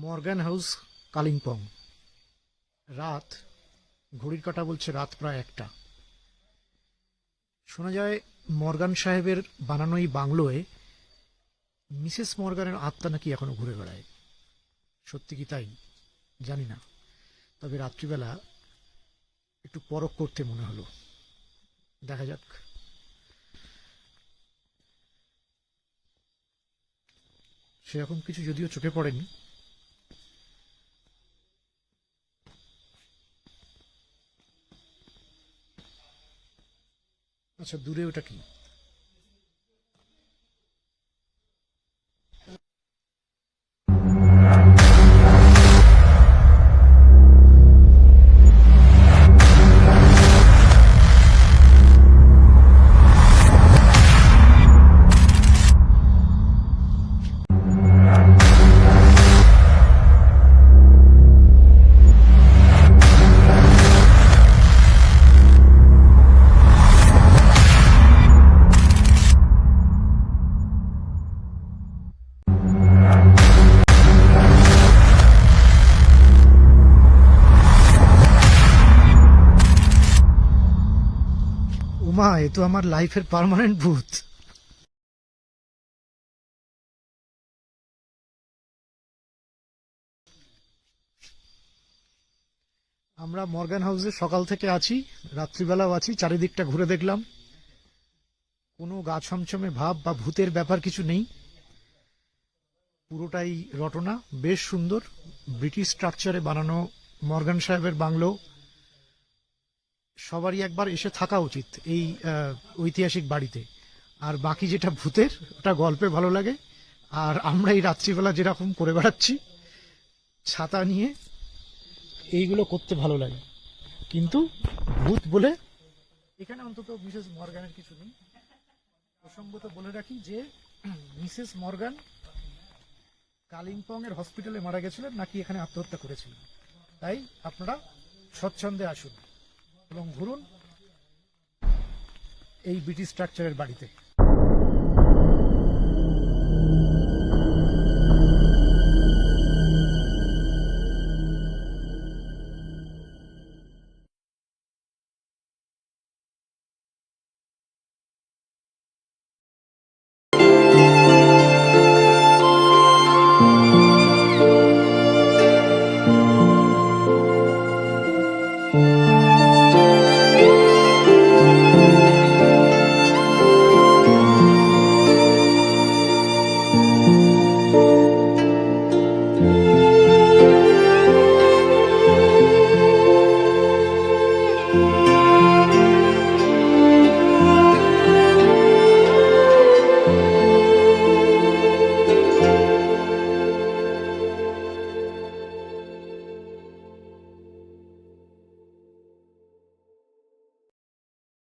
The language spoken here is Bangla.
Morgan house, Kalimpong. রাত, ঘড়ির কাঁটা বলছে রাত প্রায় 1টা। শোনা যায় মর্গান সাহেবের বানানো এই বাংলোয় মিসেস মর্গানের আত্মা নাকি এখনো ঘুরে বেড়ায়। সত্যি কি তাই জানি না, তবে রাত্রিবেলা একটু পরখ করতে মনে হলো। দেখা যাক। সেরকম কিছু যদিও চোখে পড়েনি। আচ্ছা, দূরে ওটা কি? উমা, এ তো আমার লাইফের পার্মানেন্ট ভূত। আমরা মর্গান হাউসে সকাল থেকে আছি, রাত্রিবেলাও আছি। চারিদিকটা ঘুরে দেখলাম, কোনো গা ছমছমে ভাব বা ভূতের ব্যাপার কিছু নেই। পুরোটাই রটনা, বেশ সুন্দর। ব্রিটিশ স্ট্রাকচারে বানানো মর্গান সাহেবের বাংলো। সবারই একবার এসে থাকা উচিত এই ঐতিহাসিক বাড়িতে। আর বাকি যেটা ভূতের, ওটা গল্পে ভালো লাগে। আর আমরা এই রাত্রিবেলা যেরকম করে বেড়াচ্ছি ছাতা নিয়ে, এইগুলো করতে ভালো লাগে। কিন্তু ভূত বলে এখানে অন্তত মিসেস মর্গানের কিছু নেই। প্রসঙ্গত বলে রাখি যে মিসেস মর্গান কালিম্পং এর হসপিটালে মারা গেছিলেন, নাকি এখানে আত্মহত্যা করেছিলেন। তাই আপনারা স্বচ্ছন্দে আসুন এবং ঘুরুন এই ব্রিটিশ স্ট্রাকচারের বাড়িতে।